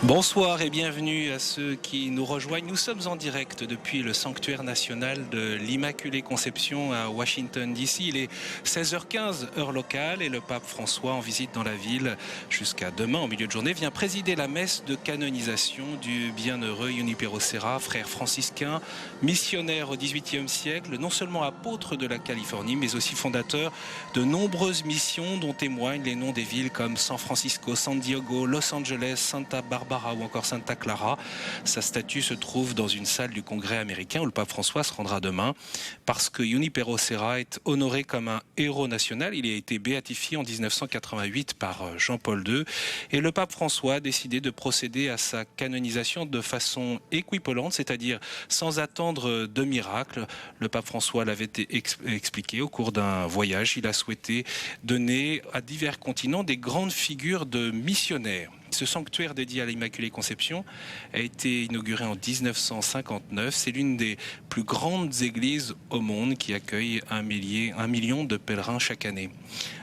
Bonsoir et bienvenue à ceux qui nous rejoignent. Nous sommes en direct depuis le sanctuaire national de l'Immaculée Conception à Washington DC. Il est 16h15 heure locale et le pape François, en visite dans la ville jusqu'à demain en milieu de journée, vient présider la messe de canonisation du bienheureux Junipero Serra, frère franciscain, missionnaire au XVIIIe siècle, non seulement apôtre de la Californie, mais aussi fondateur de nombreuses missions dont témoignent les noms des villes comme San Francisco, San Diego, Los Angeles, Santa Barbara ou encore Santa Clara. Sa statue se trouve dans une salle du Congrès américain où le pape François se rendra demain parce que Junipero Serra est honoré comme un héros national. Il a été béatifié en 1988 par Jean-Paul II et le pape François a décidé de procéder à sa canonisation de façon équipolante, c'est-à-dire sans attendre de miracle. Le pape François l'avait expliqué au cours d'un voyage. Il a souhaité donner à divers continents des grandes figures de missionnaires. Ce sanctuaire dédié à l'Immaculée Conception a été inauguré en 1959. C'est l'une des plus grandes églises au monde qui accueille 1 million de pèlerins chaque année.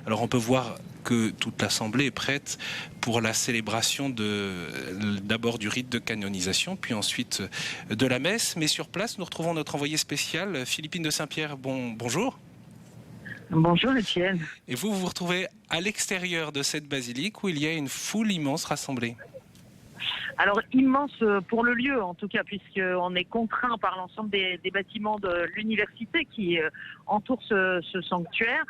Alors on peut voir que toute l'Assemblée est prête pour la célébration d'abord du rite de canonisation, puis ensuite de la messe. Mais sur place, nous retrouvons notre envoyé spécial, Philippine de Saint-Pierre. Bonjour. Bonjour Étienne. Et vous vous retrouvez à l'extérieur de cette basilique où il y a une foule immense rassemblée. Alors immense pour le lieu en tout cas, puisqu'on est contraint par l'ensemble des bâtiments de l'université qui entourent ce sanctuaire,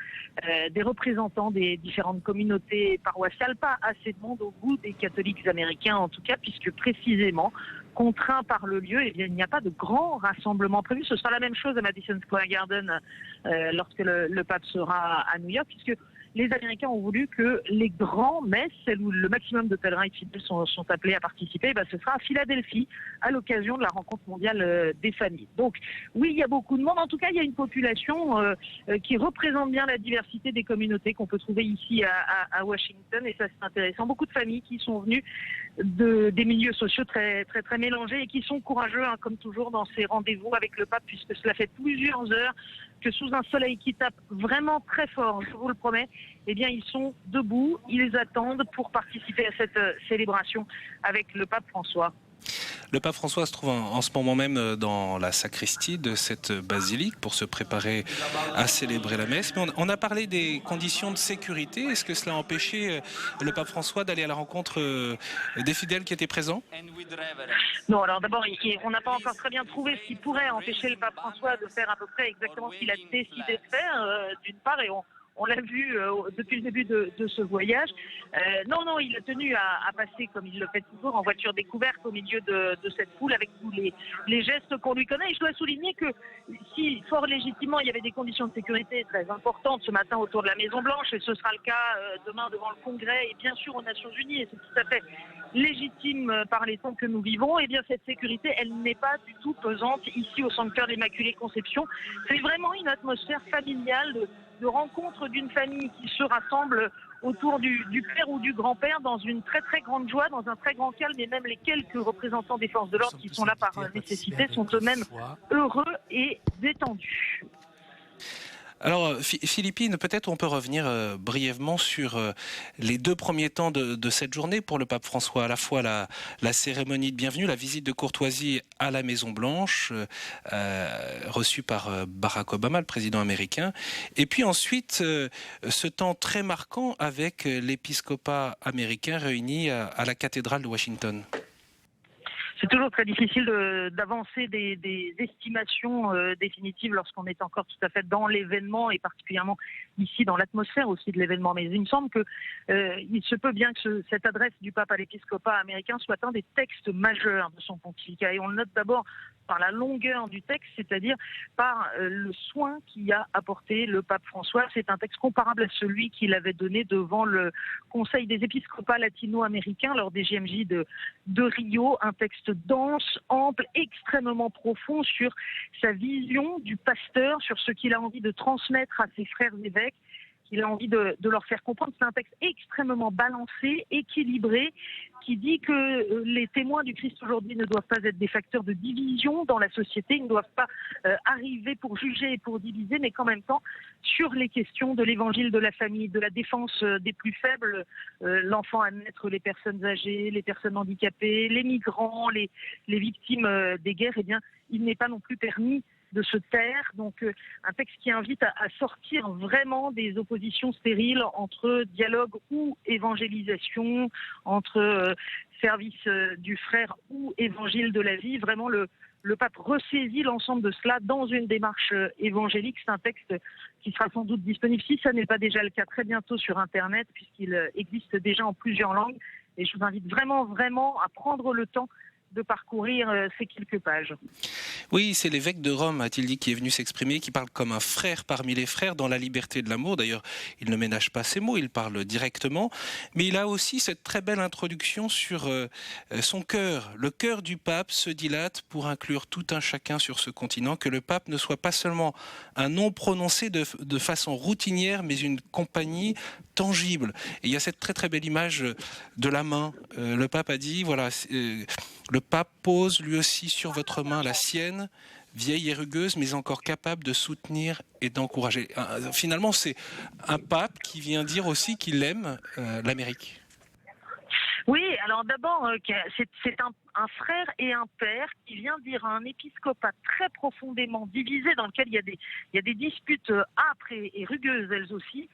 des représentants des différentes communautés paroissiales, pas assez de monde au goût des catholiques américains en tout cas, puisque précisément contraint par le lieu, eh bien, il n'y a pas de grand rassemblement prévu. Ce sera la même chose à Madison Square Garden lorsque le pape sera à New York, puisque les Américains ont voulu que les grands messes, celles où le maximum de pèlerins et de fidèles sont appelés à participer, ce sera à Philadelphie, à l'occasion de la rencontre mondiale des familles. Donc oui, il y a beaucoup de monde. En tout cas, il y a une population qui représente bien la diversité des communautés qu'on peut trouver ici à Washington, et ça c'est intéressant. Beaucoup de familles qui sont venues des milieux sociaux très, très, très mélangés et qui sont courageux, comme toujours, dans ces rendez-vous avec le pape, puisque cela fait plusieurs heures que sous un soleil qui tape vraiment très fort, je vous le promets, eh bien ils sont debout, ils attendent pour participer à cette célébration avec le pape François. Le pape François se trouve en ce moment même dans la sacristie de cette basilique pour se préparer à célébrer la messe. Mais on a parlé des conditions de sécurité. Est-ce que cela a empêché le pape François d'aller à la rencontre des fidèles qui étaient présents ? Non, alors d'abord, on n'a pas encore très bien trouvé ce qui pourrait empêcher le pape François de faire à peu près exactement ce qu'il a décidé de faire, d'une part, et on l'a vu depuis le début de ce voyage. Non, il a tenu à passer, comme il le fait toujours, en voiture découverte au milieu de cette foule avec tous les gestes qu'on lui connaît. Et je dois souligner que si, fort légitimement, il y avait des conditions de sécurité très importantes ce matin autour de la Maison-Blanche, et ce sera le cas demain devant le Congrès et bien sûr aux Nations Unies, et c'est tout à fait légitime par les temps que nous vivons, et bien cette sécurité, elle n'est pas du tout pesante ici au sanctuaire de l'Immaculée Conception. C'est vraiment une atmosphère familiale de rencontre d'une famille qui se rassemble autour du père ou du grand-père dans une très très grande joie, dans un très grand calme, et même les quelques représentants des forces de l'ordre qui sont là par nécessité sont eux-mêmes heureux et détendus. Alors, Philippine, peut-être on peut revenir brièvement sur les 2 premiers temps de cette journée pour le pape François, à la fois la cérémonie de bienvenue, la visite de courtoisie à la Maison-Blanche, reçue par Barack Obama, le président américain, et puis ensuite ce temps très marquant avec l'épiscopat américain réuni à la cathédrale de Washington. C'est toujours très difficile d'avancer des estimations définitives lorsqu'on est encore tout à fait dans l'événement, et particulièrement ici dans l'atmosphère aussi de l'événement. Mais il me semble que il se peut bien que cette adresse du pape à l'épiscopat américain soit un des textes majeurs de son pontificat. Et on le note d'abord par la longueur du texte, c'est-à-dire par le soin qu'y a apporté le pape François. C'est un texte comparable à celui qu'il avait donné devant le Conseil des épiscopats latino-américains lors des JMJ de Rio. Un texte dense, ample, extrêmement profond sur sa vision du pasteur, sur ce qu'il a envie de transmettre à ses frères évêques. Il a envie de leur faire comprendre. C'est un texte extrêmement balancé, équilibré, qui dit que les témoins du Christ aujourd'hui ne doivent pas être des facteurs de division dans la société, ils ne doivent pas arriver pour juger et pour diviser, mais qu'en même temps, sur les questions de l'évangile de la famille, de la défense des plus faibles, l'enfant à naître, les personnes âgées, les personnes handicapées, les migrants, les victimes des guerres, eh bien, il n'est pas non plus permis de se taire. Donc un texte qui invite à sortir vraiment des oppositions stériles entre dialogue ou évangélisation, entre service du frère ou évangile de la vie. Vraiment, le pape ressaisit l'ensemble de cela dans une démarche évangélique. C'est un texte qui sera sans doute disponible, si ça n'est pas déjà le cas, très bientôt sur Internet, puisqu'il existe déjà en plusieurs langues. Et je vous invite vraiment, vraiment à prendre le temps de parcourir ces quelques pages. Oui, c'est l'évêque de Rome, a-t-il dit, qui est venu s'exprimer, qui parle comme un frère parmi les frères dans la liberté de l'amour. D'ailleurs, il ne ménage pas ses mots, il parle directement. Mais il a aussi cette très belle introduction sur son cœur. Le cœur du pape se dilate pour inclure tout un chacun sur ce continent, que le pape ne soit pas seulement un nom prononcé de façon routinière, mais une compagnie tangible. Et il y a cette très très belle image de la main. Le pape a dit, voilà, le pape pose lui aussi sur votre main la sienne, vieille et rugueuse, mais encore capable de soutenir et d'encourager. Finalement, c'est un pape qui vient dire aussi qu'il aime l'Amérique. Oui, alors d'abord, c'est un frère et un père qui vient dire à un épiscopat très profondément divisé, dans lequel il y a des disputes âpres et rugueuses, elles aussi,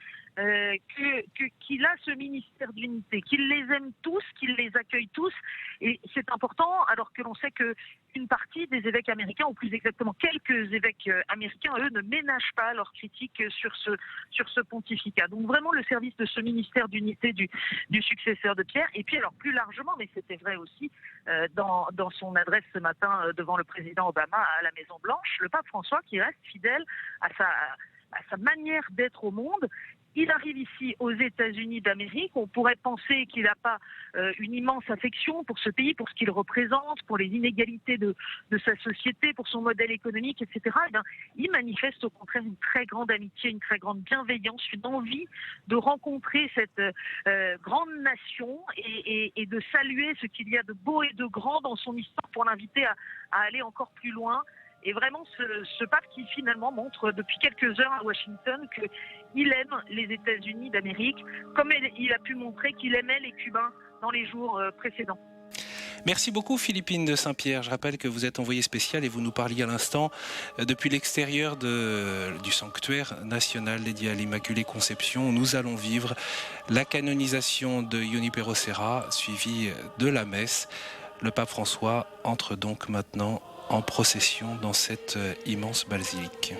qu'il a ce ministère d'unité, qu'il les aime tous, qu'il les accueille tous. Et c'est important, alors que l'on sait qu'une partie des évêques américains, ou plus exactement quelques évêques américains, eux, ne ménagent pas leurs critiques sur ce pontificat. Donc vraiment le service de ce ministère d'unité du successeur de Pierre. Et puis alors plus largement, mais c'était vrai aussi dans son adresse ce matin devant le président Obama à la Maison Blanche, le pape François qui reste fidèle à sa manière d'être au monde. Il arrive ici aux États-Unis d'Amérique. On pourrait penser qu'il n'a pas une immense affection pour ce pays, pour ce qu'il représente, pour les inégalités de sa société, pour son modèle économique, etc. Eh bien, il manifeste au contraire une très grande amitié, une très grande bienveillance, une envie de rencontrer cette grande nation et de saluer ce qu'il y a de beau et de grand dans son histoire pour l'inviter à aller encore plus loin. Et vraiment, ce pape qui finalement montre depuis quelques heures à Washington qu'il aime les États-Unis d'Amérique, comme il a pu montrer qu'il aimait les Cubains dans les jours précédents. Merci beaucoup Philippine de Saint-Pierre. Je rappelle que vous êtes envoyée spéciale et vous nous parliez à l'instant depuis l'extérieur du sanctuaire national dédié à l'Immaculée Conception. Nous allons vivre la canonisation de Junipero Serra, suivie de la messe. Le pape François entre donc maintenant en procession dans cette immense basilique.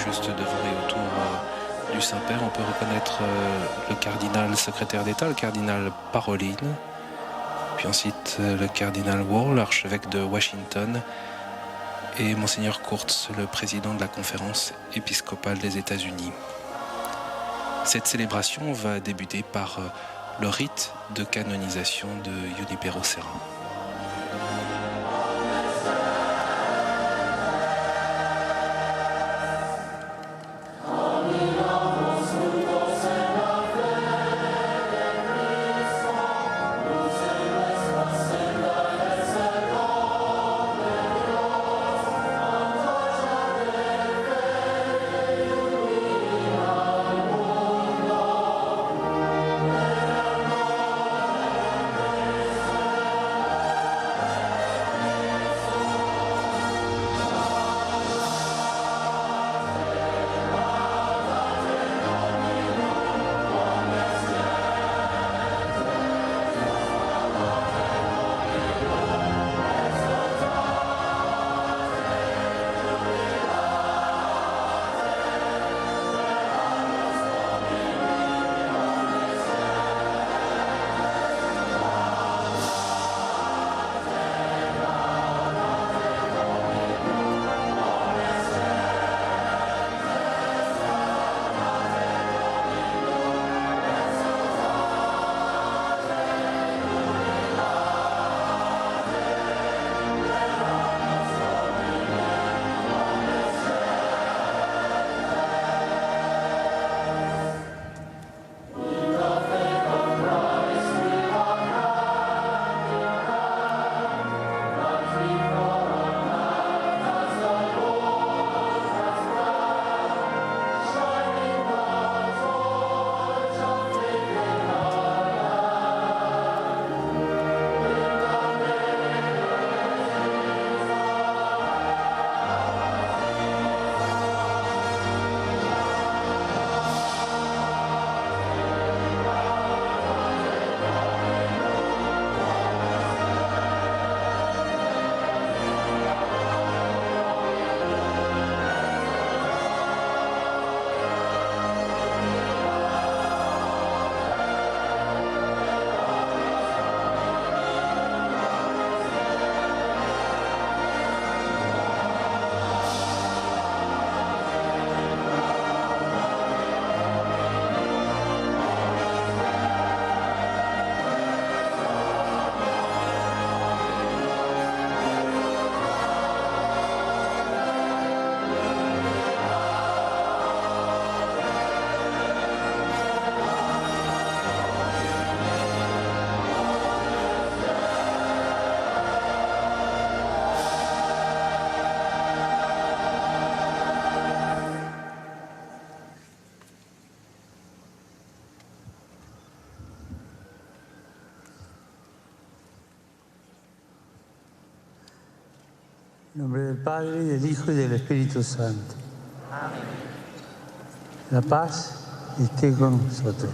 Juste devant et autour du Saint-Père, on peut reconnaître le cardinal secrétaire d'État, le cardinal Parolin, puis ensuite le cardinal Wall, l'archevêque de Washington, et Monseigneur Kurtz, le président de la conférence épiscopale des États-Unis. Cette célébration va débuter par le rite de canonisation de Junipero Serra. En nombre del Padre, y del Hijo, y del Espíritu Santo. Amén. La paz esté con nosotros.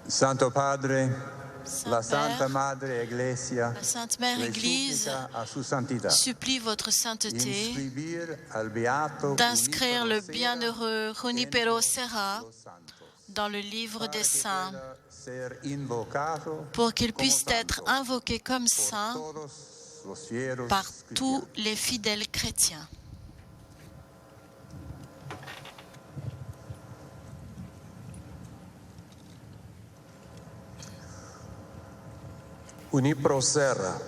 Santo Padre, la Santa Saint-Père, Madre Iglesia, la Sainte Mère Église supplica a su santità supplie votre sainteté inscribir al beato d'inscrire le Junipero bienheureux Junipero Serra Serra los santos, dans le livre des para que saints pueda ser invocado pour qu'il como puisse être santo invoqué comme por saint todos los fieros par tous cristianos. les fidèles chrétiens. Junipero Serra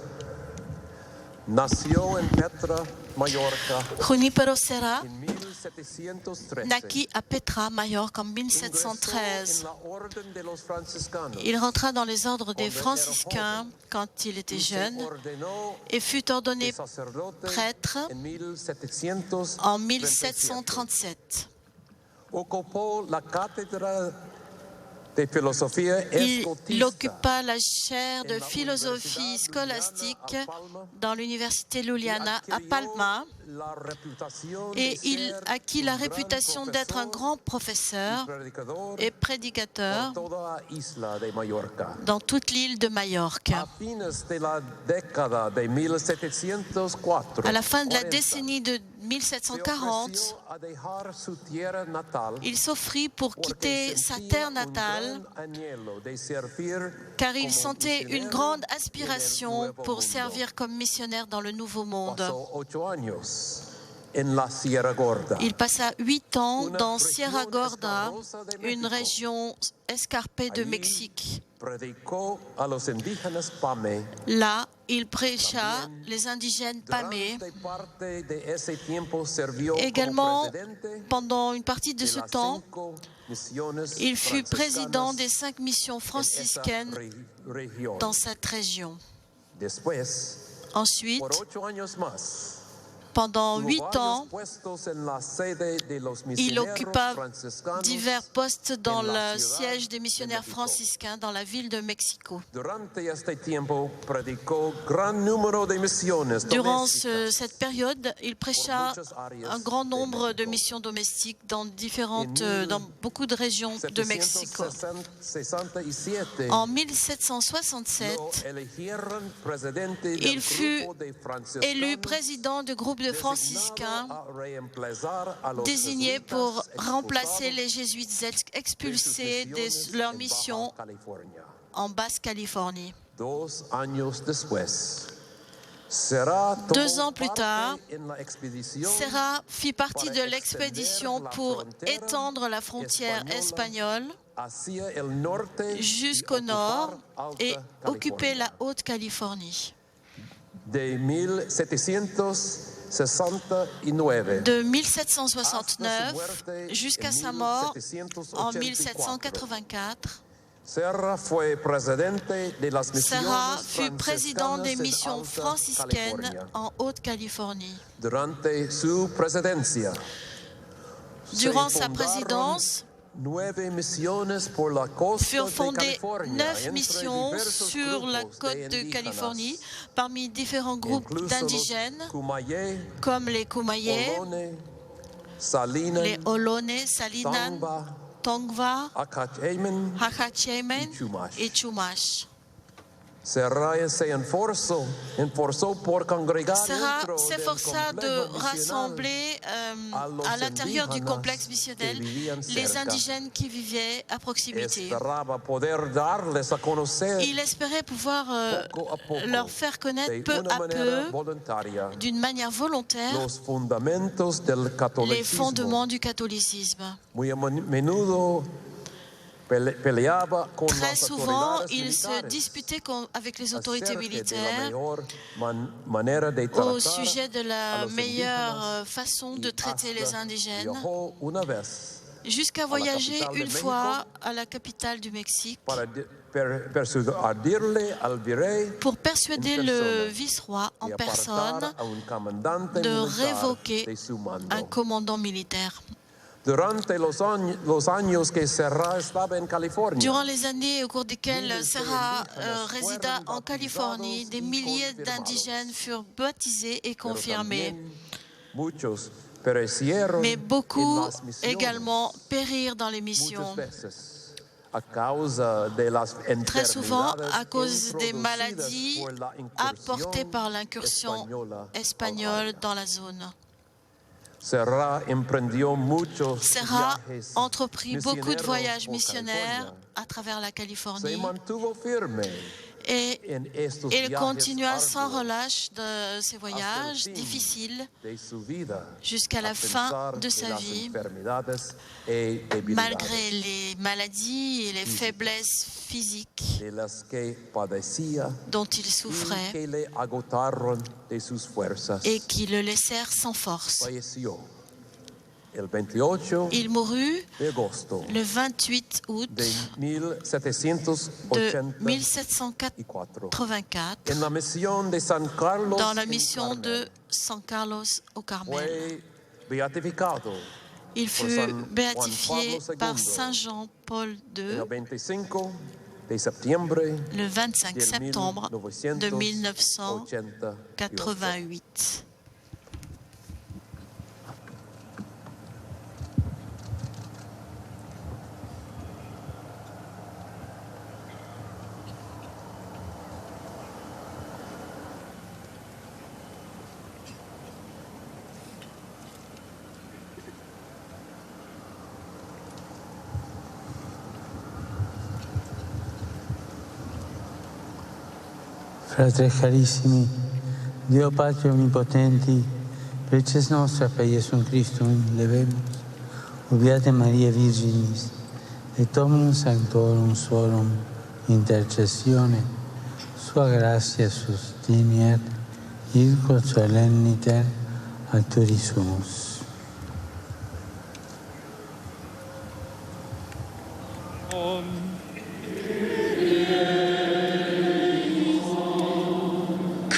nació en Petra, Mallorca, Junipero Serra en 1713. naquit à Petra, Majorque, en Ingresó en 1713. la Orden de los Franciscanos Il rentra dans les ordres des franciscains quand il était y se jeune ordenó et fut ordonné de sacerdote prêtre en 1737. en 1737. Ocupó la cátedra de filosofía Il escotista occupa la chaire de philosophie scolastique dans l'université Luliana à Palma la reputación et de il ser acquit la un gran réputation d'être un grand professeur predicador et prédicateur por toda la isla de Mallorca. dans toute l'île de Majorque. A fines de la década de 1704, À la fin de la 40, décennie de se 1740, ofreció a dejar su tierra natal il s'offrit pour porque quitter sa sentía terre un natale gran anhelo de servir car il como sentait une misionero grande en el aspiration Nuevo pour Mundo. servir comme missionnaire dans le Nouveau Monde. Pasó 8 años en la Sierra Gorda. Il passa 8 ans Una dans región Sierra Gorda, escabrosa de une México. région escarpée de Allí Mexique. predicó a los indígenas Pame. Là, il prêcha les indigènes Pamé. Durante parte de ese tiempo sirvió Également, como presidente pendant une partie de de ce las temps, 5 misiones il fut président franciscanas des 5 missions en esa franciscaines región. dans cette région. Después, Ensuite, por 8 años más, pendant tuvo 8 varios ans, puestos en la sede de los il misioneros occupa franciscanos divers postes dans en la le ciudad siège des de missionnaires México. franciscains dans la ville de Mexico. Durante este tiempo predicó gran número de misiones Durant domésticas cette période, il prêcha un grand nombre de missions domestiques dans dans beaucoup de régions de Mexico. 1767. En 1767, Lo eligieron presidente del il fut grupo de franciscanos élu président du groupe de designado franciscains a reemplazar a los désigné jesuitas pour remplacer expulsados les jésuites de sus expulsés de misiones leur en mission Baja California. en Basse-Californie. 2 años después, Serra tomó 2 ans plus parte tard, en la expedición Serra fit partie para de l'expédition extender la pour frontera étendre la frontière espagnole hacia el norte y jusqu'au ocupar nord Alta et occuper California. la Haute-Californie. De 1769 De 1769 jusqu'à sa mort en 1784, Serra fue presidente de las Serra misiones fut président des franciscanas en missions Alta franciscaines California. en Haute-Californie. Durante su presidencia, Durant se sa fundaron présidence, 9 misiones por la costa furent de fondées California, 9 entre missions diversos sur la grupos côte de indígenas, Californie parmi différents groupes incluso los d'indigènes Kumayé, comme les Kumayé, Ohlone, Salinan, les Ohlone, Salinan, Tongva, Tongva, Acachemen. Hakachemen y Chumash. et Chumash. Serra se esforzó por congregar Serra dentro del s'efforça de complejo misional rassembler a los à l'intérieur du indígenas complexe missionnel que vivían les cerca. indigènes qui vivaient à proximité. Esperaba poder darles a conocer Il espérait pouvoir poco a poco, leur faire connaître de peu una à manera peu, voluntaria, d'une manière volontaire, los fundamentos del les catolicismo. fondements du catholicisme. Muy a menudo peleaba con Très las souvent, autoridades il se militares disputait avec les autorités acerca de la militaires mejor manera de au tratar sujet de a la los meilleure indígenas façon y de traiter les hasta indigènes, viajó una vez jusqu'à voyager capitale de une México fois à la capitale du Mexique para persuadirle al virrey pour persuader en le persona vice-roi en y personne apartar a un comandante de militar révoquer de su mando. un commandant militaire. Durante los años que Serra estaba en California, Durant les années au cours desquelles miles de Serra indígenas résida fueron en Californie, bautizados des y milliers confirmados. d'indigènes furent baptisés et pero confirmés, también muchos perecieron mais beaucoup en las misiones. également périrent dans les missions. Muchas veces très souvent à cause des maladies apportées par l'incursion espagnole dans la zone. Serra entreprit beaucoup de voyages missionnaires à travers la Californie et il continua sans relâche de ces voyages difficiles jusqu'à la fin de sa vie, malgré les maladies et les faiblesses physiques dont il souffrait et qui le laissèrent sans force. Il mourut le 28 août de 1784 dans la mission de San Carlos au Carmel. Il fut béatifié par Saint Jean-Paul II le 25 septembre de 1988. Fratelli carissimi, Dio Padre Onnipotenti, preces nostra per Gesù Cristo levemus, ubiate Maria Virginis, et Dominum Sanctorum Suorum intercessione, sua gratia sustiniet, ilco solenniter acturisumus.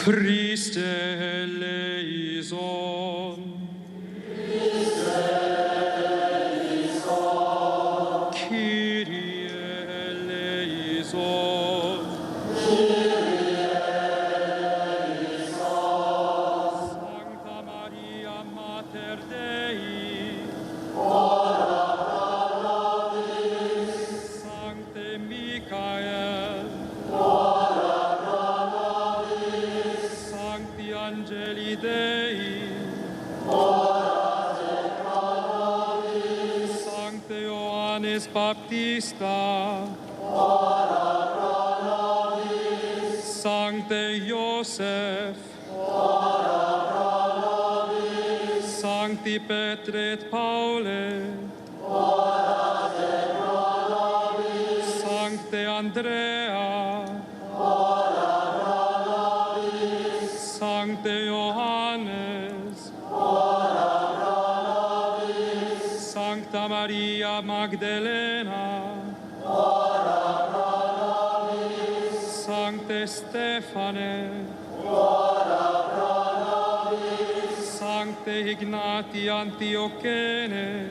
Christe eleison. Kyrie eleison. Sancta Maria Mater Dei. Sancte Michael. Angeli Dei, Sancte Ioannes Baptista, Sancte Iosef, Sancti Petre et Paule, Sancte Andrea, Sancte Johannes, Sancta Maria Magdalena, Sancte Stefane, Sancte Ignati Antiochene,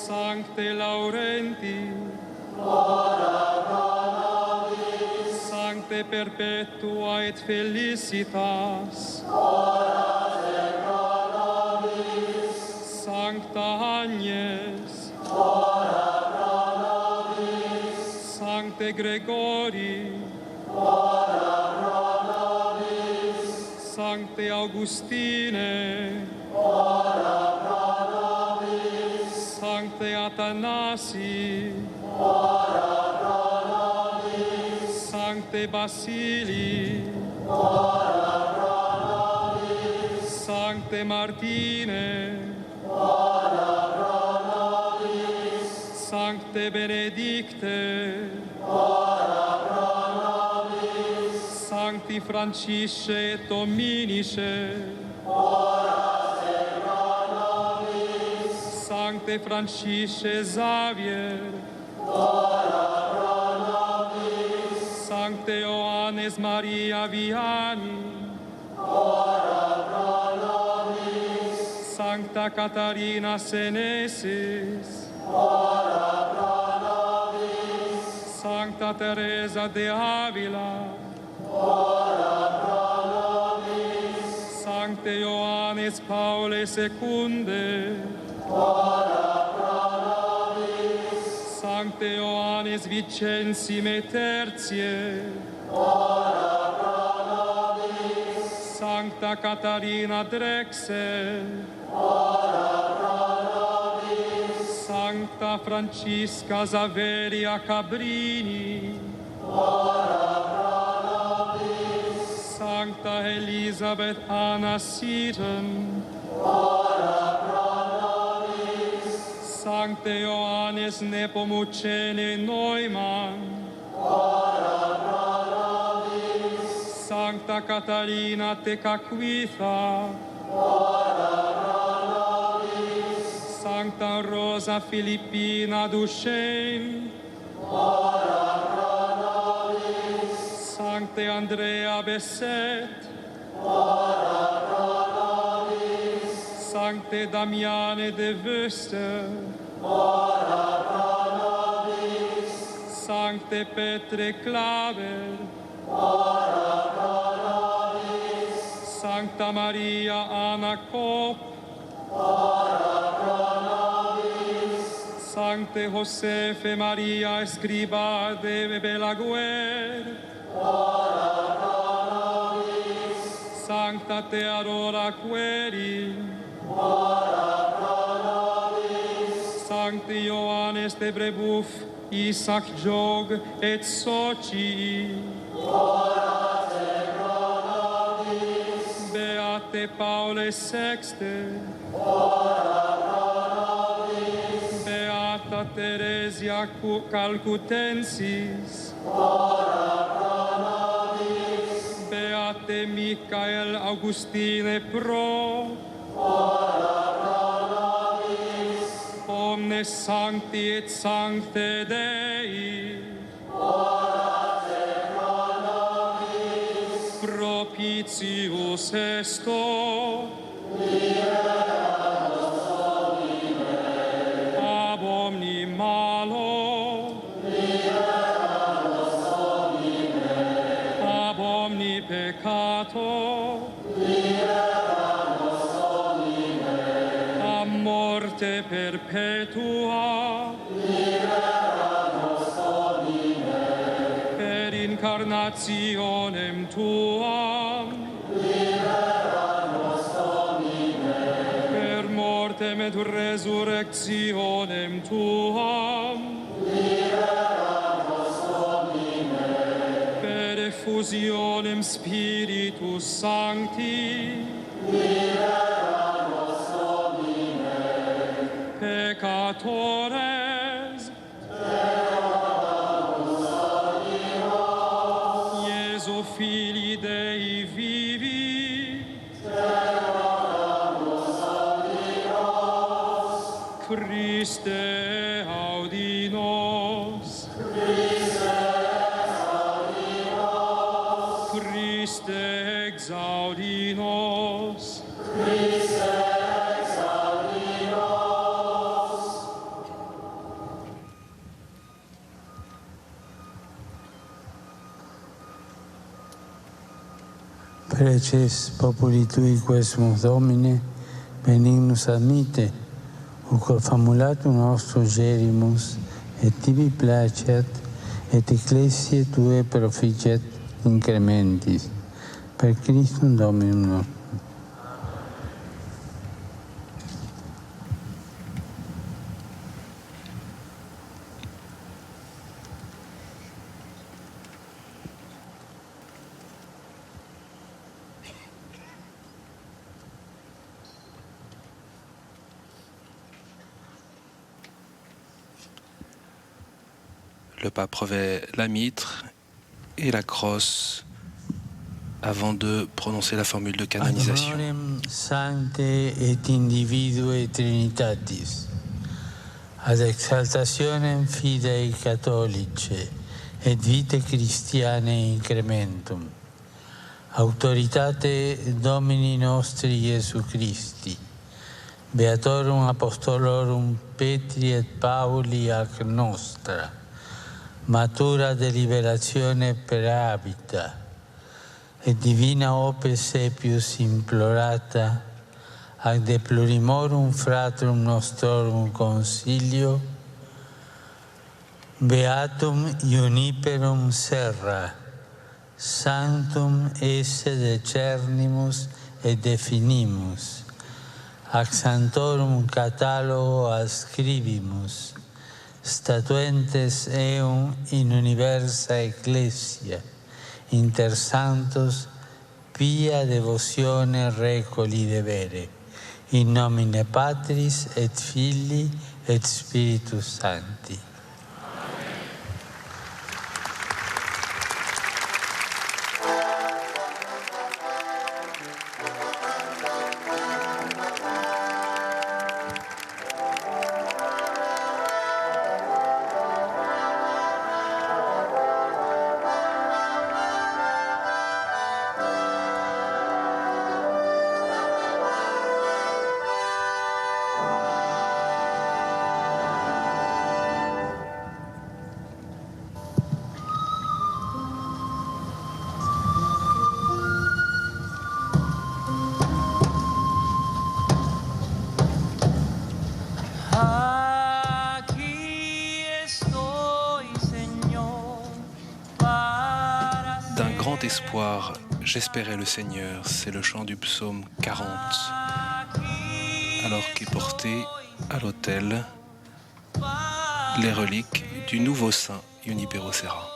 Sancte Laurenti, Sancte Perpetua et Felicitas, Sancta Agnes, Sancte Gregori, Sancte Augustine, Sancte Athanasi, Sancte Basili, Sancte Martine, Sancte Benedicte, Sancti Francisce et Dominice, Sancte Francisce Xavier, Sancte Ioannes Maria Vianney, Sancta Catarina Senesis, Sancta Teresa de Avila, Sancte Ioannes Paule Secunde, Sancte Ioannes Vicensime Tertiae, ora pro nobis. Sancta Catarina Drexel, ora pro nobis. Sancta Francisca Saveria Cabrini, ora pro nobis. Sancta Elisabeth Anna Seaton, ora pro nobis. Sancte Ioannes Nepomucene Neumann, ora pro nobis. Sancta Catarina Tecaquitha, ora pro nobis. Sancta Rosa Filippina Duchesne, ora pro nobis. Sancte Andrea Besset, ora pro nobis. Sancte Damiane de Veuster, ora pro nobis. Sancte Petre Claver, ora pro nobis. Sancta Maria Anna Kopp, ora pro nobis. Sancte Josefe Maria Escriba de Belaguer, ora pro nobis. Sancta Theodora Queri, ora pro nobis. Sancte Ioannes de Brebeuf, Isaac Jog et Socii, orate pro nobis. Beate Paule Sexte, ora pro nobis. Beata Theresia Calcutensis, ora pro nobis. Beate Michael Augustine Pro, ora pro nobis. omnes sancti et sancte Dei, orate pro nobis. propitius esto, ab omni malo, ab omni peccato, ab morte perpetua, per incarnationem tuam, per mortem et resurrectionem tuam, per effusionem Spiritus Sancti, peccatores, Iesu Filii Dei vivi, Christe audi nos, Christe exaudi nos, Preces populi tui quesumus Domine, benignus admite, ucor famulatum nostro gerimus, et tibi placeat, et ecclesiae tue proficet incrementis, per Christum Dominum nostrum. Le pape revêt la mitre et la crosse avant de prononcer la formule de canonisation. Ad honorem Sancte et individue Trinitatis, ad exaltationem fidei catholice et vitae Christianae incrementum, autoritate Domini nostri Iesu Christi, Beatorum Apostolorum Petri et Pauli ac nostra, matura deliberazione per habita, et divina opes sepius implorata, ac de plurimorum fratrum nostrorum consilio, Beatum Juniperum serra, sanctum esse decernimus et definimus, ac sanctorum catalogo ascribimus, statuentes eum in universa ecclesia, inter sanctos pia devocione recoli devere, in nomine Patris et Filii et Spiritus Sancti. Espoir, j'espérais le Seigneur, c'est le chant du psaume 40, alors qu'est porté à l'autel les reliques du nouveau saint Junipero Serra.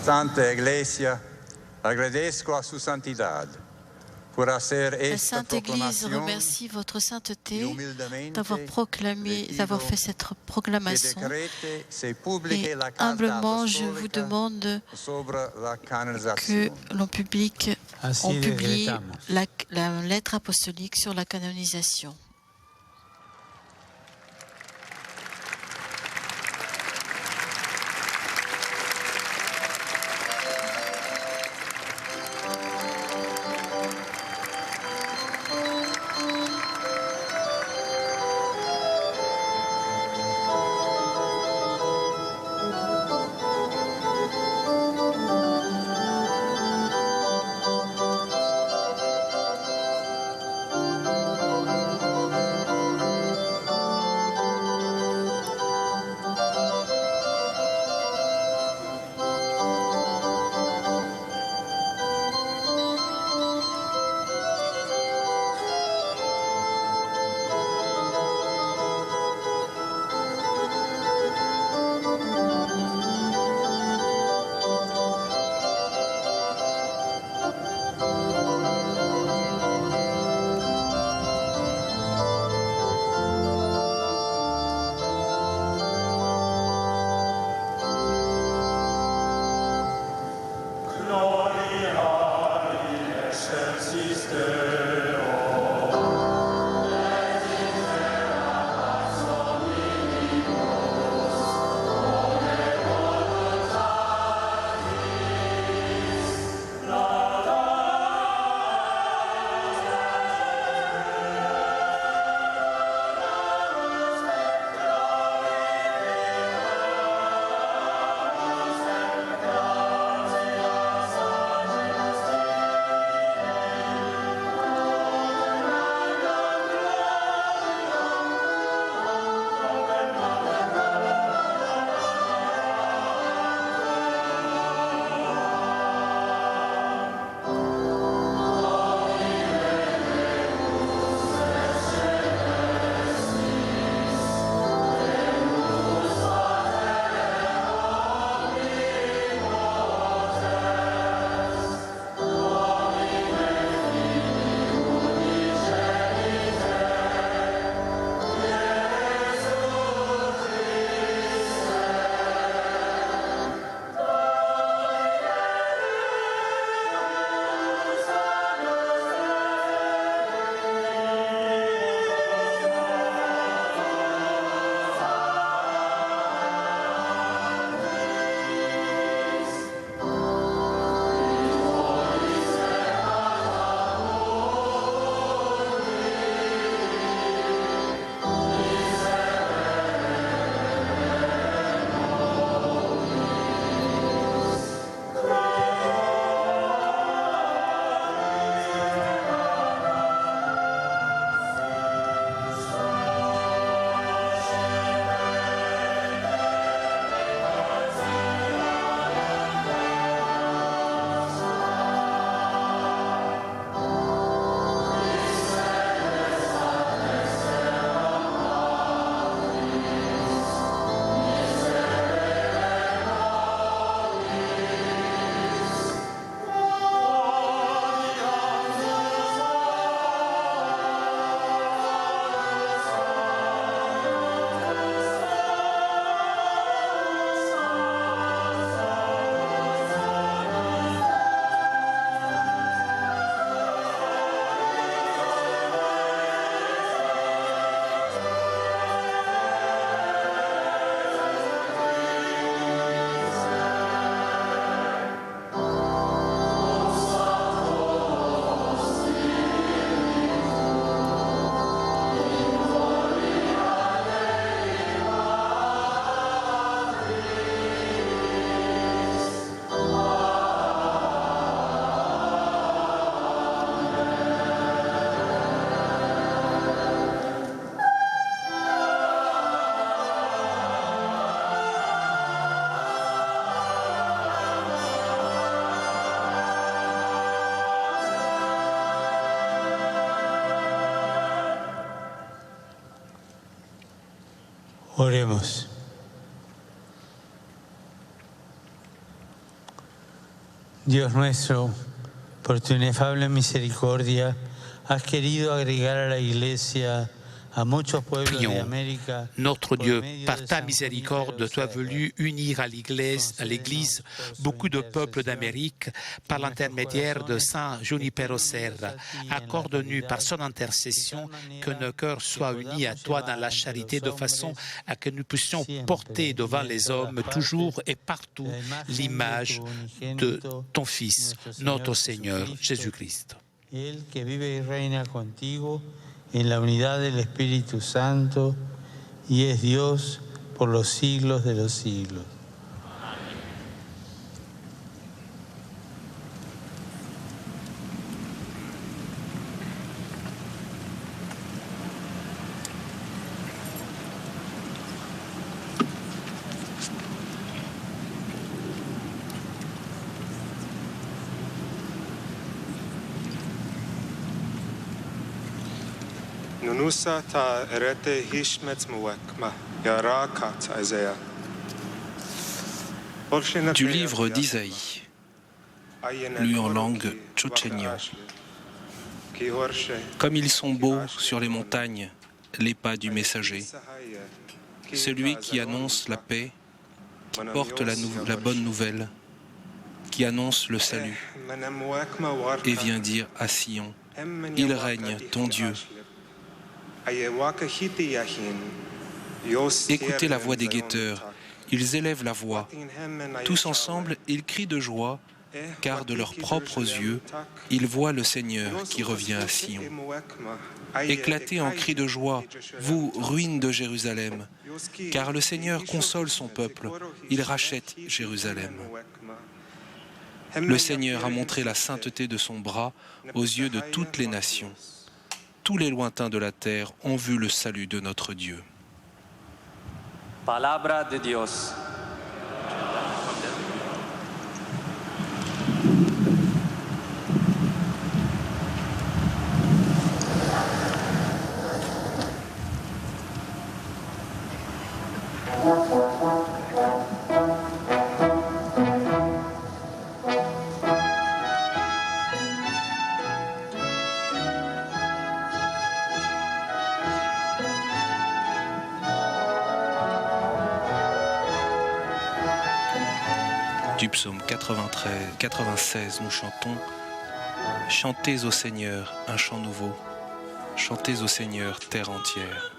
Santa Iglesia, agradezco a su santidad por hacer La esta Sainte Église proclamación remercie votre sainteté humildemente d'avoir fait cette que proclamation. decrete se publique Et la carta humblement, je vous apostolica demande sobre la que canonización. l'on publie Decretamos. la lettre apostolique sur la canonisation. Oremos. Dios nuestro, por tu inefable misericordia, has querido agregar a la Iglesia a muchos pueblos de América. Notre Dieu, par ta miséricorde, tu as voulu unir à l'Église beaucoup de peuples d'Amérique par l'intermédiaire de Saint Junipero Serra. Accorde-nous par son intercession que nos cœurs soient unis à toi dans la charité de façon à que nous puissions porter devant les hommes toujours et partout l'image de ton Fils, notre Seigneur Jésus-Christ. Él que vive y reina contigo en la unidad del Espíritu Santo y es Dios por los siglos de los siglos. Nunusa ta erete hishmetz muekma yarakat Isaiah. Du livre d'Isaïe, lu en langue tchétchène. Comme ils sont beaux sur les montagnes, les pas du messager, celui qui annonce la paix, qui porte la bonne nouvelle, qui annonce le salut, et vient dire à Sion, il règne, ton Dieu. Écoutez la voix des guetteurs, ils élèvent la voix. Tous ensemble, ils crient de joie, car de leurs propres yeux, ils voient le Seigneur qui revient à Sion. Éclatez en cris de joie, vous, ruines de Jérusalem, car le Seigneur console son peuple, il rachète Jérusalem. Le Seigneur a montré la sainteté de son bras aux yeux de toutes les nations. Tous les lointains de la terre ont vu le salut de notre Dieu. Palabra de Dios. Du psaume 96, nous chantons « Chantez au Seigneur un chant nouveau, chantez au Seigneur terre entière ».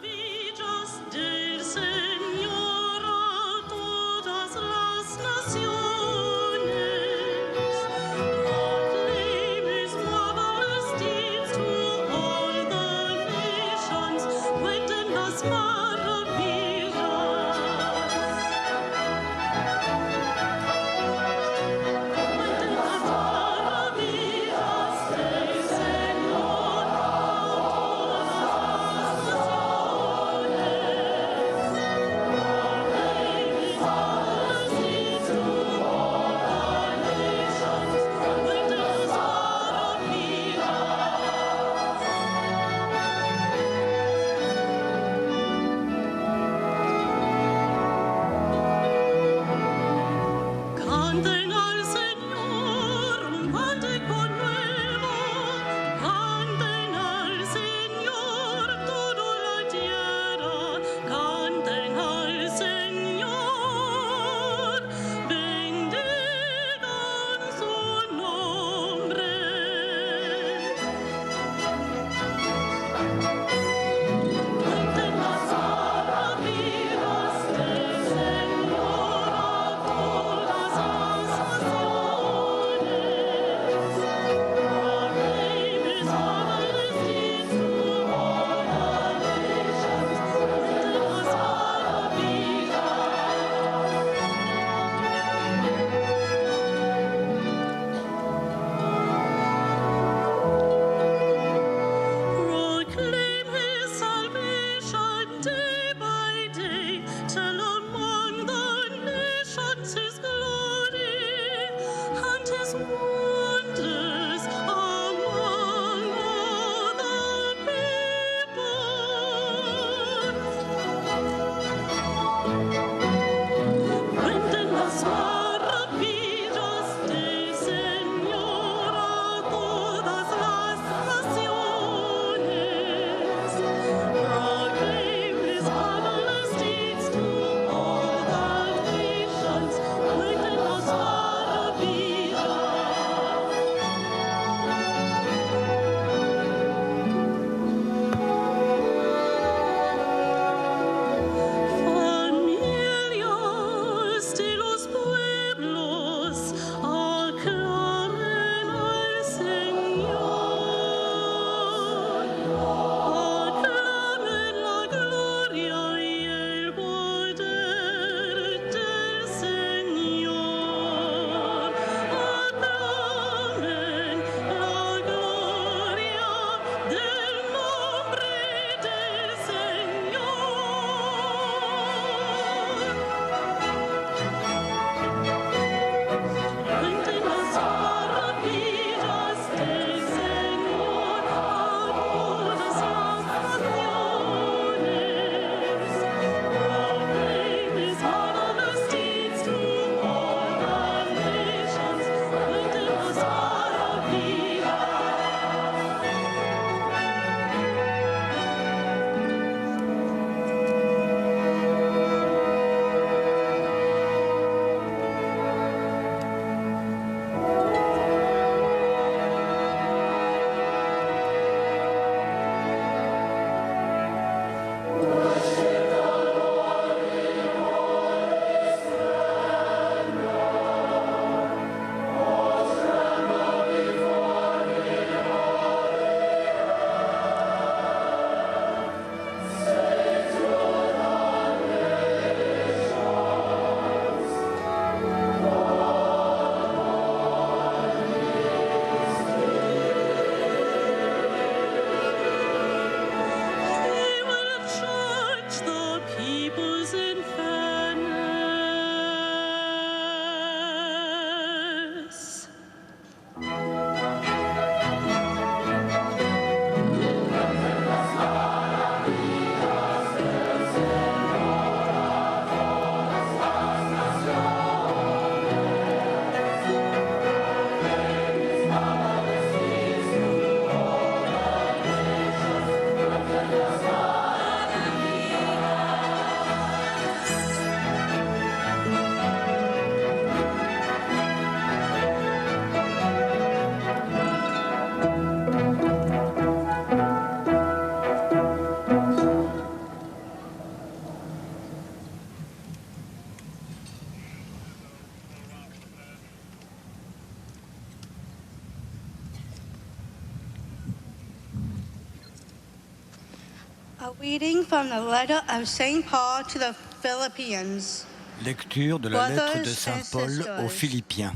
Lecture de la lettre de Saint Paul aux Philippiens.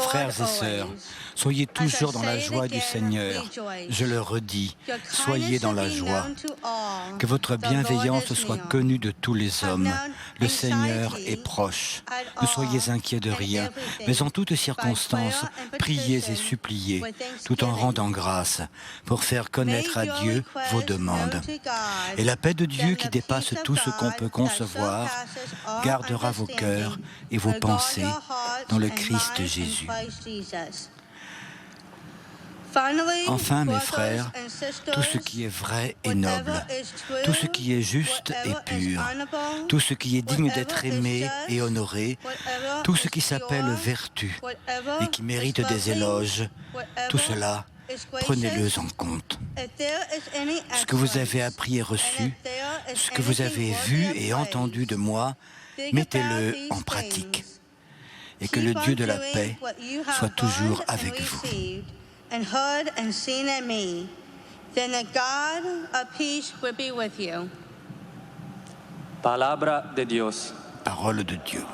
Frères et sœurs, soyez toujours dans la joie du Seigneur. Je le redis, soyez dans la joie. Que votre bienveillance soit connue de tous les hommes. Le Seigneur est proche. Ne soyez inquiets de rien, mais en toutes circonstances, priez et suppliez, tout en rendant grâce, pour faire connaître à Dieu vos demandes. Et la paix de Dieu qui dépasse tout ce qu'on peut concevoir, gardera vos cœurs et vos pensées dans le Christ Jésus. Enfin, mes frères, tout ce qui est vrai et noble, tout ce qui est juste et pur, tout ce qui est digne d'être aimé et honoré, tout ce qui s'appelle vertu et qui mérite des éloges, tout cela, prenez-le en compte. Ce que vous avez appris et reçu, ce que vous avez vu et entendu de moi, mettez-le en pratique. Et que le Dieu de la paix soit toujours avec vous. Palabra de Dios. Parole de Dieu.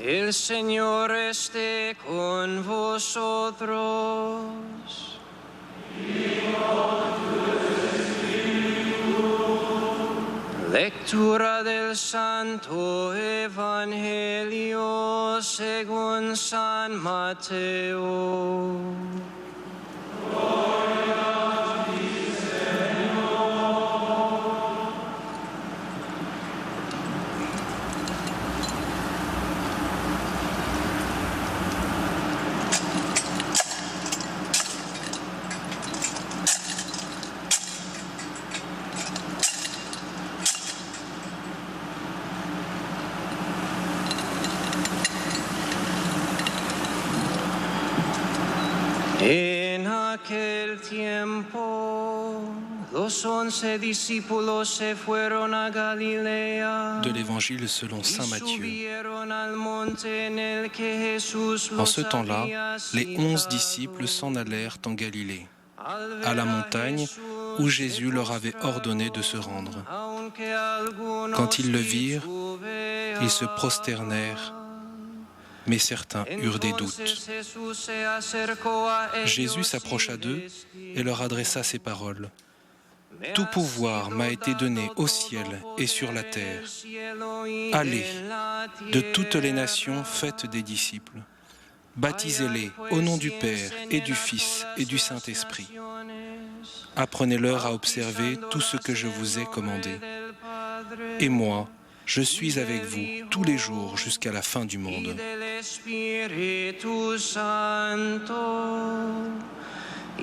El Señor esté con vosotros. Lectura del Santo Evangelio según San Mateo. aquel tiempo, los 11 discípulos se fueron a Galilea. De l'Évangile selon saint Matthieu. Subieron al monte en el que Jesús En ce los temps-là, había les 11 citado. disciples s'en allèrent en Galilée, à la montagne où Jésus leur avait ordonné de se rendre. Quand ils le virent, ils se prosternèrent, mais certains eurent des doutes. Jésus s'approcha d'eux et leur adressa ces paroles. « Tout pouvoir m'a été donné au ciel et sur la terre. Allez, de toutes les nations, faites des disciples. Baptisez-les au nom du Père et du Fils et du Saint-Esprit. Apprenez-leur à observer tout ce que je vous ai commandé. Et moi, je suis avec vous tous les jours jusqu'à la fin du monde. »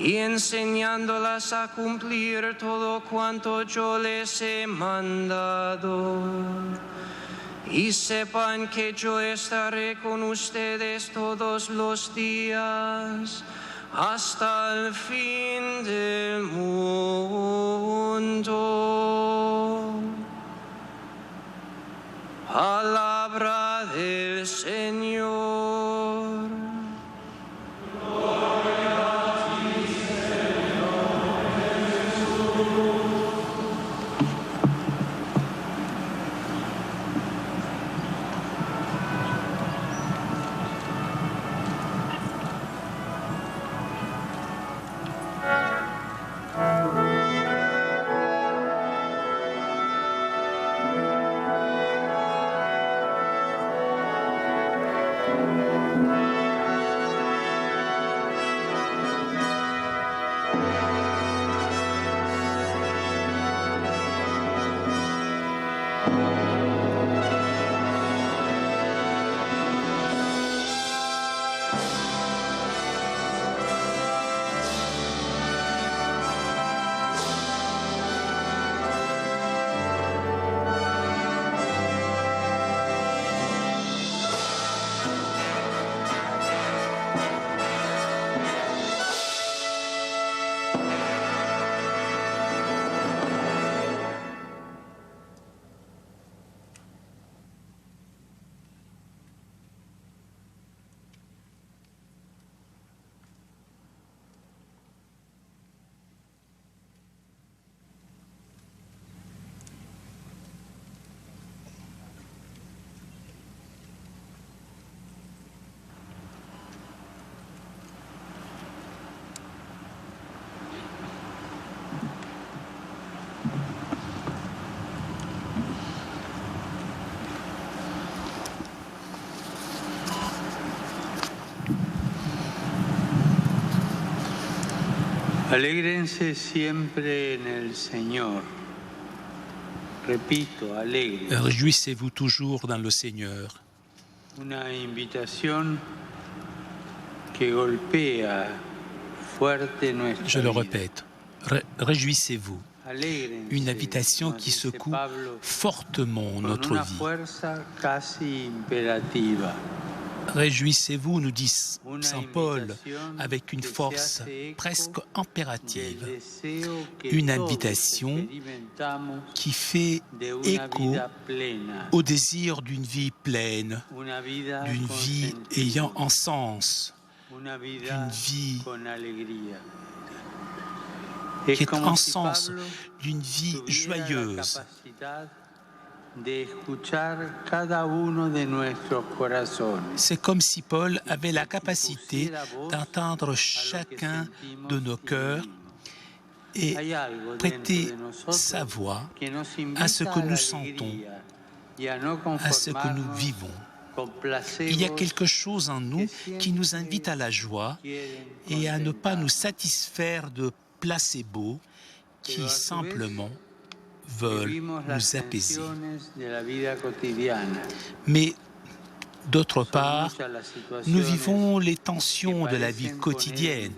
Y enseñándolas a cumplir todo cuanto yo les he mandado. Y sepan que yo estaré con ustedes todos los días hasta el fin del mundo. Palabra del Señor. Alégrense siempre en el Señor. Repito, alegre. Réjouissez-vous toujours dans le Seigneur. Una invitación que golpea fuerte nuestra Je le vida. répète, réjouissez-vous. Une invitation qui secoue fortement notre Con una vie. fuerza casi imperativa. Réjouissez-vous, nous dit Saint Paul, avec une force presque impérative. Une invitation qui fait écho au désir d'une vie pleine, d'une vie ayant un sens, d'une vie qui est un sens, d'une vie joyeuse. C'est comme si Paul avait la capacité d'entendre chacun de nos cœurs et prêter sa voix à ce que nous sentons, à ce que nous vivons. Il y a quelque chose en nous qui nous invite à la joie et à ne pas nous satisfaire de placebos qui simplement veulent nous apaiser. Mais d'autre part, nous vivons les tensions de la vie quotidienne.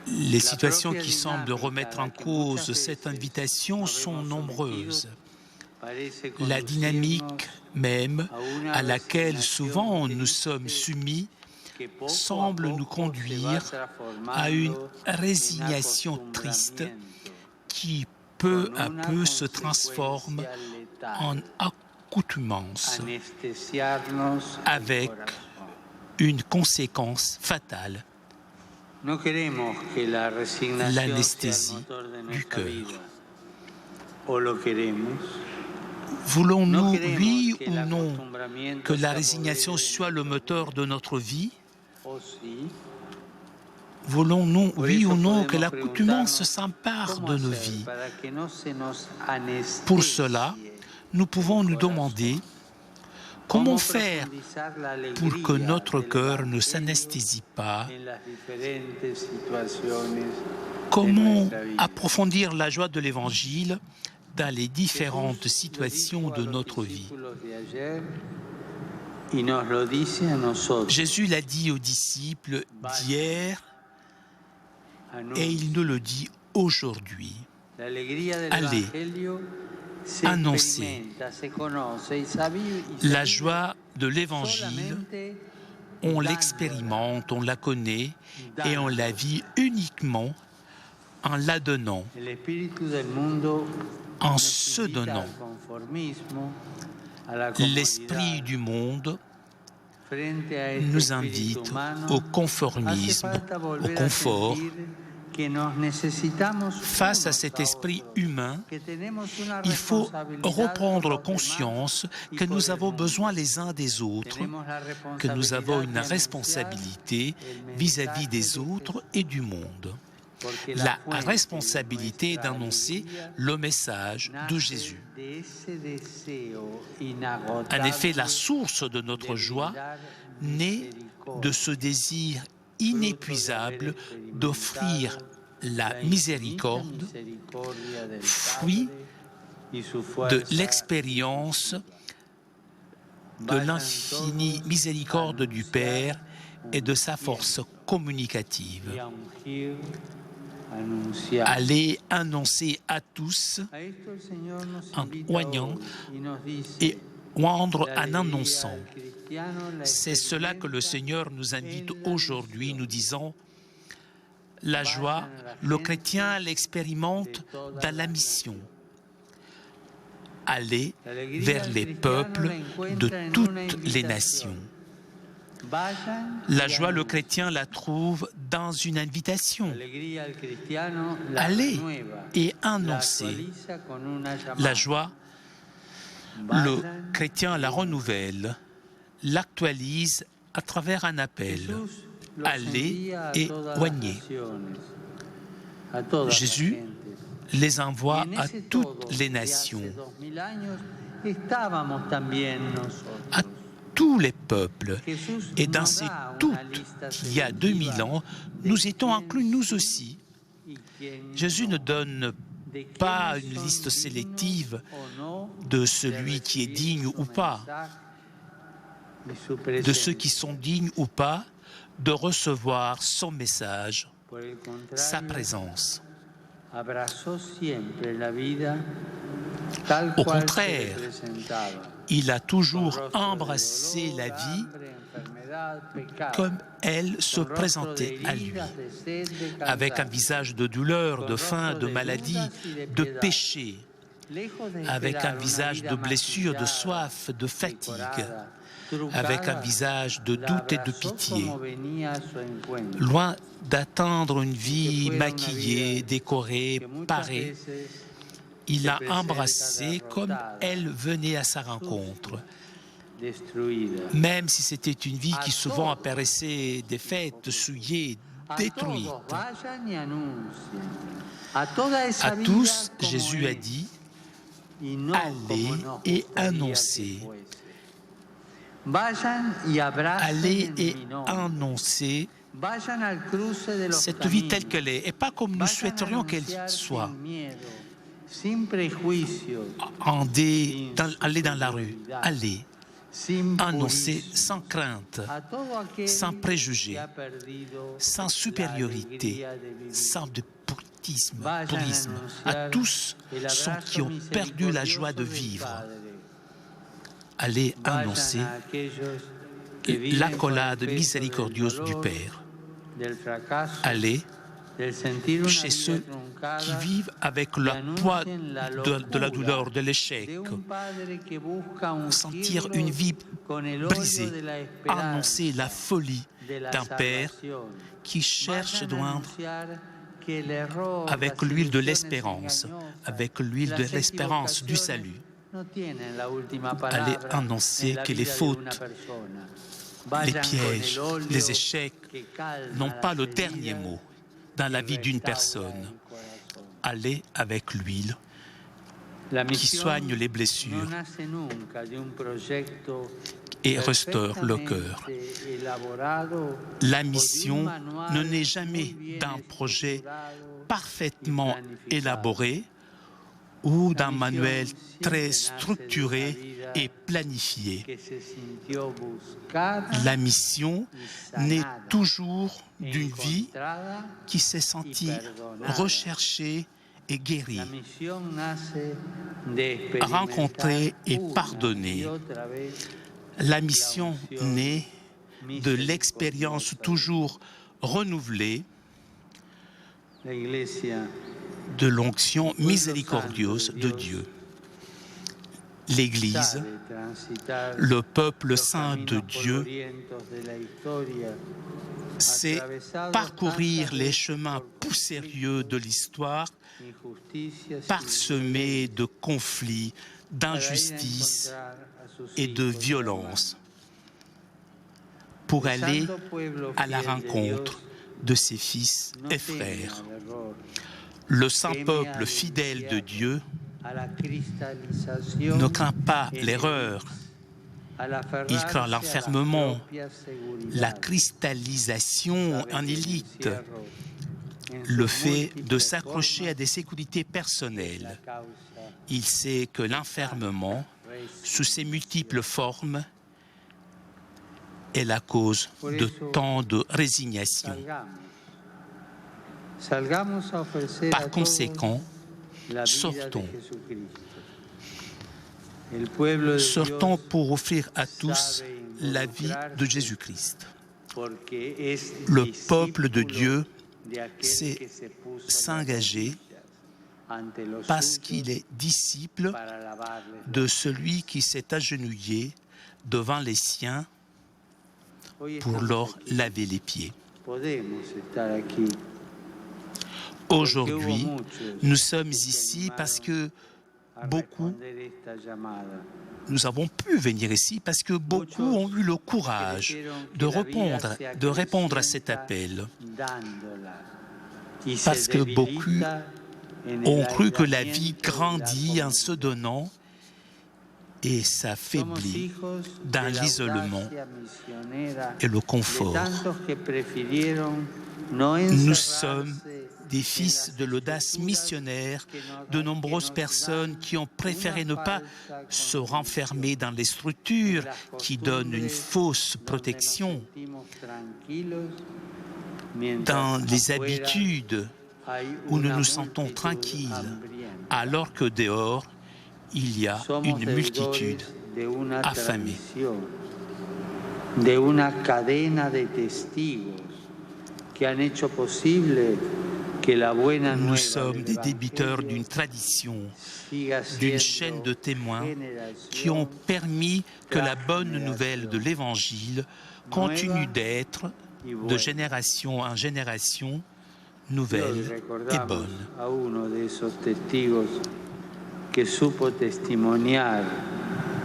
Les situations qui semblent remettre en cause cette invitation sont nombreuses. La dynamique même à laquelle souvent nous sommes soumis semble nous conduire à une résignation triste qui peu à peu se transforme en accoutumance avec une conséquence fatale, l'anesthésie du cœur. Voulons-nous, oui ou non, que la résignation soit le moteur de notre vie? Voulons-nous, oui ou non, que l'accoutumance s'empare de nos vies? Pour cela, nous pouvons nous demander comment faire pour que notre cœur ne s'anesthésie pas? Comment approfondir la joie de l'Évangile dans les différentes situations de notre vie? Jésus l'a dit aux disciples d'hier et il nous le dit aujourd'hui. Allez, annoncez la joie de l'Évangile. On l'expérimente, on la connaît et on la vit uniquement en la donnant, en se donnant. L'esprit du monde nous invite au conformisme, au confort. Face à cet esprit humain, il faut reprendre conscience que nous avons besoin les uns des autres, que nous avons une responsabilité vis-à-vis des autres et du monde. La responsabilité d'annoncer le message de Jésus. En effet, la source de notre joie naît de ce désir inépuisable d'offrir la miséricorde, fruit de l'expérience de l'infinie miséricorde du Père et de sa force communicative. Allez annoncer à tous en oignant et oindre en annonçant. C'est cela que le Seigneur nous invite aujourd'hui, nous disant la joie, le chrétien l'expérimente dans la mission. Aller vers les peuples de toutes les nations. La joie, le chrétien la trouve dans une invitation. Allez et annoncez. La joie, le chrétien la renouvelle, l'actualise à travers un appel. Allez et oignez. Jésus les envoie à toutes les nations, à tous les peuples. Et dans ces toutes, il y a 2000 ans, nous étions inclus nous aussi. Jésus ne donne pas une liste sélective de celui qui est digne ou pas, de ceux qui sont dignes ou pas de recevoir son message, sa présence. Au contraire, il a toujours embrassé la vie comme elle se présentait à lui, avec un visage de douleur, de faim, de maladie, de péché, avec un visage de blessure, de soif, de fatigue, avec un visage de doute et de pitié. Loin d'attendre une vie maquillée, décorée, parée, il l'a embrassée comme elle venait à sa rencontre. Même si c'était une vie qui souvent apparaissait défaite, souillée, détruite. À tous, Jésus a dit, allez et annoncez. Allez et annoncez cette vie telle qu'elle est, et pas comme nous souhaiterions qu'elle soit. Allez dans la rue, allez, annoncer sans crainte, sans préjugés, sans supériorité, sans de purisme, à tous ceux qui ont perdu la joie de vivre. Allez annoncer l'accolade miséricordieuse du Père. Aller chez ceux qui vivent avec le poids de la douleur, de l'échec, sentir une vie brisée, annoncer la folie d'un Père qui cherche à joindre avec l'huile de l'espérance, avec l'huile de l'espérance du salut. Allez annoncer que les fautes, les pièges, les échecs n'ont pas le dernier mot dans la vie d'une personne. Allez avec l'huile qui soigne les blessures et restaure le cœur. La mission ne naît jamais d'un projet parfaitement élaboré ou d'un manuel très structuré et planifié. La mission naît toujours d'une vie qui s'est sentie recherchée et guérie, rencontrée et pardonnée. La mission naît de l'expérience toujours renouvelée de l'onction miséricordieuse de Dieu. L'Église, le peuple saint de Dieu, c'est parcourir les chemins poussiéreux de l'histoire, parsemés de conflits, d'injustices et de violences, pour aller à la rencontre de ses fils et frères. Le saint peuple fidèle de Dieu ne craint pas l'erreur, il craint l'enfermement, la cristallisation en élite, le fait de s'accrocher à des sécurités personnelles. Il sait que l'enfermement, sous ses multiples formes, est la cause de tant de résignation. Par conséquent, sortons. Sortons pour offrir à tous la vie de Jésus-Christ. Le peuple de Dieu sait s'engager parce qu'il est disciple de celui qui s'est agenouillé devant les siens pour leur laver les pieds. Aujourd'hui, nous sommes ici parce que nous avons pu venir ici parce que beaucoup ont eu le courage de répondre à cet appel. Parce que beaucoup ont cru que la vie grandit en se donnant et s'affaiblit dans l'isolement et le confort. Nous sommes des fils de l'audace missionnaire, de nombreuses personnes qui ont préféré ne pas se renfermer dans les structures qui donnent une fausse protection, dans les habitudes où nous nous sentons tranquilles, alors que dehors, il y a une multitude affamée. Nous sommes des débiteurs d'une tradition, d'une chaîne de témoins qui ont permis que la bonne nouvelle de l'Évangile continue d'être, de génération en génération, nouvelle et bonne.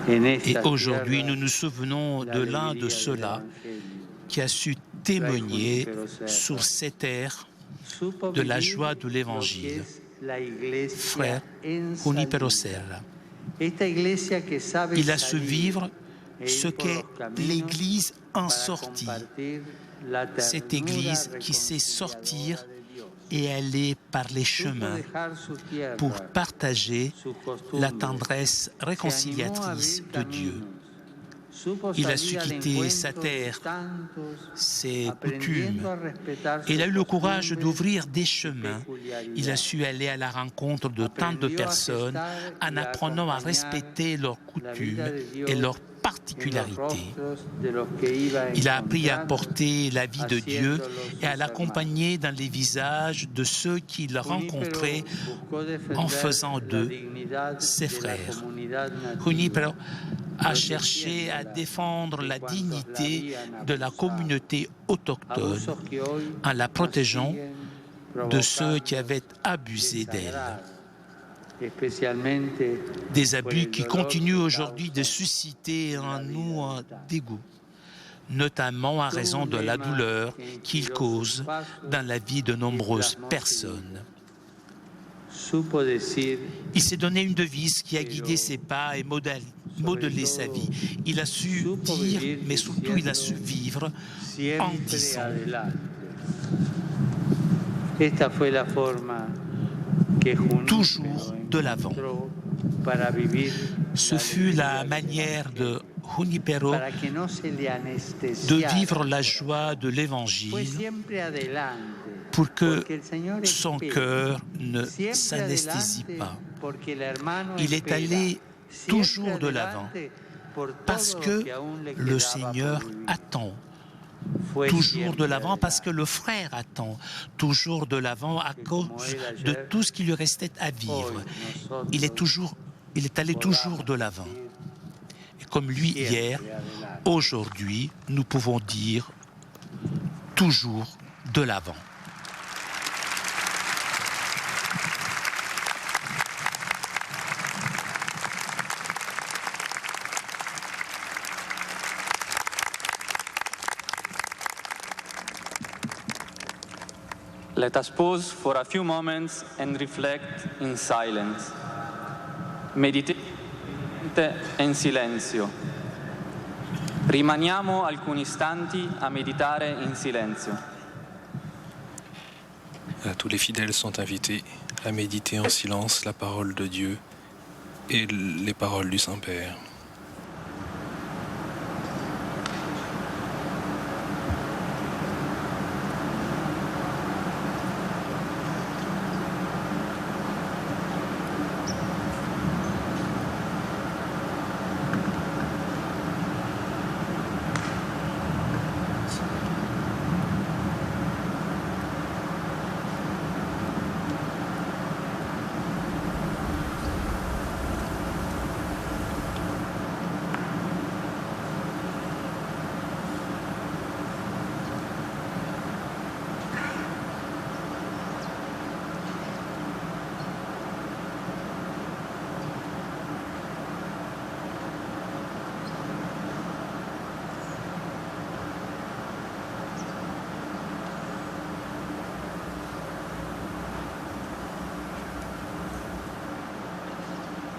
Et aujourd'hui, nous nous souvenons de l'un de ceux-là qui a su témoigner sur cette terre de la joie de l'Évangile, frère Junipero Serra. Il a su vivre ce qu'est l'Église en sortie, cette Église qui sait sortir et aller par les chemins pour partager la tendresse réconciliatrice de Dieu. Il a su quitter sa terre, ses coutumes. Il a eu le courage d'ouvrir des chemins. Il a su aller à la rencontre de tant de personnes en apprenant à respecter leurs coutumes et leurs particularités. Il a appris à porter la vie de Dieu et à l'accompagner dans les visages de ceux qu'il rencontrait en faisant d'eux ses frères. Junipero a cherché à défendre la dignité de la communauté autochtone en la protégeant de ceux qui avaient abusé d'elle. Des abus qui continuent aujourd'hui de susciter en nous un dégoût, notamment à raison de la douleur qu'ils causent dans la vie de nombreuses personnes. Il s'est donné une devise qui a guidé ses pas et modelé sa vie. Il a su dire, mais surtout il a su vivre en disant. Toujours de l'avant. Ce fut la manière de Junipero de vivre la joie de l'Évangile pour que son cœur ne s'anesthésie pas. Il est allé toujours de l'avant parce que le Seigneur attend. Toujours de l'avant parce que le frère attend, toujours de l'avant à cause de tout ce qui lui restait à vivre. Il est allé toujours de l'avant. Et comme lui hier, aujourd'hui, nous pouvons dire toujours de l'avant. Let us pause for a few moments and reflect in silence. Meditate in silenzio. Rimaniamo alcuni istanti a meditare in silenzio. Tous les fidèles sont invités à méditer en silence la parole de Dieu et les paroles du Saint-Père.